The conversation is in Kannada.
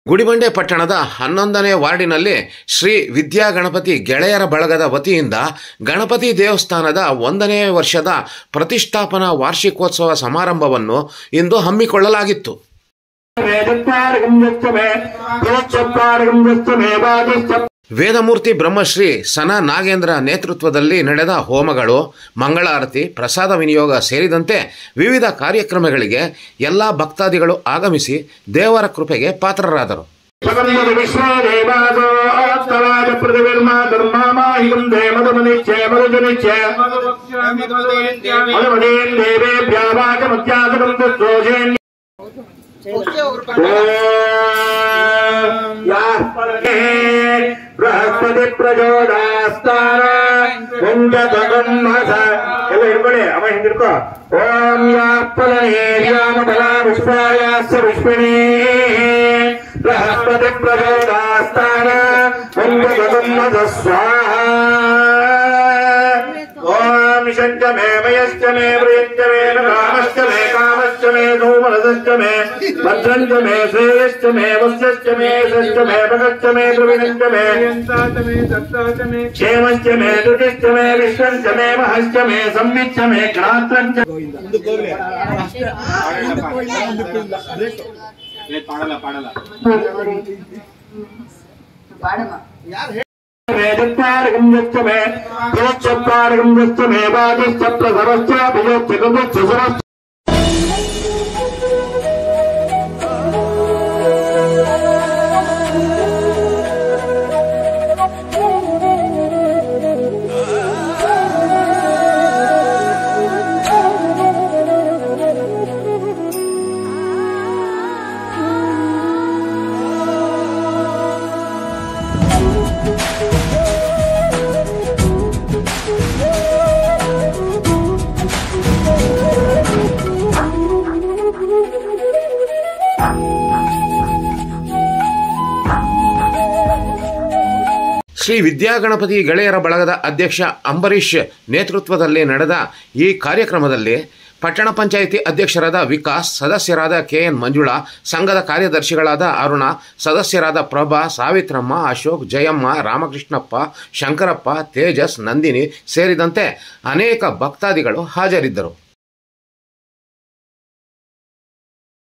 ಗುಡಿಬಂಡೆ ಪಟ್ಟಣದ 11ನೇ ವಾರ್ಡಿನಲ್ಲಿ ಶ್ರೀ ವಿದ್ಯಾಗಣಪತಿ ಗೆಳೆಯರ ಬಳಗದ ವತಿಯಿಂದ ಗಣಪತಿ ದೇವಸ್ಥಾನದ 1ನೇ ವರ್ಷದ ಪ್ರತಿಷ್ಠಾಪನಾ ವಾರ್ಷಿಕೋತ್ಸವ ಸಮಾರಂಭವನ್ನು ಇಂದು ಹಮ್ಮಿಕೊಳ್ಳಲಾಗಿತ್ತು. ವೇದಮೂರ್ತಿ ಬ್ರಹ್ಮಶ್ರೀ ಸನ ನಾಗೇಂದ್ರ ನೇತೃತ್ವದಲ್ಲಿ ನಡೆದ ಹೋಮಗಳು, ಮಂಗಳಾರತಿ, ಪ್ರಸಾದ ವಿನಿಯೋಗ ಸೇರಿದಂತೆ ವಿವಿಧ ಕಾರ್ಯಕ್ರಮಗಳಿಗೆ ಎಲ್ಲ ಭಕ್ತಾದಿಗಳು ಆಗಮಿಸಿ ದೇವರ ಕೃಪೆಗೆ ಪಾತ್ರರಾದರು. ಬೃಹಸ್ಪತಿ ಪ್ರಚೋದಯಾಸ್ತಾನ ಎಲ್ಲ ಹಿಡ್ಕೊಳ್ಳಿ. ಅವ ಹಿಂದಿರ್ಕೋ. ಓಂ ಯಾಪಲನೇರ್ಯಾಮಫಲಾವಿಶ್ವಾಯಾಸ್ಸ ವಿಶ್ವಿಣೀ ಬೃಹಸ್ಪತಿ ಪ್ರಚೋದಯಾಸ್ತಾನ ಸ್ವಾಹ. ಓಂ ಶಂಚ ಮೇ ಮಯಶ್ಚ ಮೇ ಪ್ರಿಯಶ್ಚ ಮೇ ಕಾಮಶ್ಚ ಮೇ ಕಾಮಶ್ಚ ಮೇ ಸೋಮರಸಶ್ಚ ಮೇ ಭದ್ರಂಚ ಮೇ ಶ್ರೇಯಶ್ಚ ಮೇ ವಸ್ಯಶ್ಚ ಮೇ ಯಶಶ್ಚ ಮೇ ಭಗಶ್ಚ ಮೇ ದ್ರವಿಣಶ್ಚ ಮೇ ಕ್ಷೇಮಶ್ಚ ಮೇ ಧೃತಿಶ್ಚ ಮೇ ವಿಶ್ವಂಚ ಮೇ ಮಹಶ್ಚ ಮೇ ಸಂವಿಚ್ಚ ಮೇ ಕ್ಷಾತ್ರಂಚ. ಶ್ರೀ ವಿದ್ಯಾಗಣಪತಿ ಗೆಳೆಯರ ಬಳಗದ ಅಧ್ಯಕ್ಷ ಅಂಬರೀಶ್ ನೇತೃತ್ವದಲ್ಲಿ ನಡೆದ ಈ ಕಾರ್ಯಕ್ರಮದಲ್ಲಿ ಪಟ್ಟಣ ಪಂಚಾಯಿತಿ ಅಧ್ಯಕ್ಷರಾದ ವಿಕಾಸ್, ಸದಸ್ಯರಾದ ಕೆಎನ್ ಮಂಜುಳಾ, ಸಂಘದ ಕಾರ್ಯದರ್ಶಿಗಳಾದ ಅರುಣ, ಸದಸ್ಯರಾದ ಪ್ರಭಾ, ಸಾವಿತ್ರಮ್ಮ, ಅಶೋಕ್, ಜಯಮ್ಮ, ರಾಮಕೃಷ್ಣಪ್ಪ, ಶಂಕರಪ್ಪ, ತೇಜಸ್, ನಂದಿನಿ ಸೇರಿದಂತೆ ಅನೇಕ ಭಕ್ತಾದಿಗಳು ಹಾಜರಿದ್ದರು.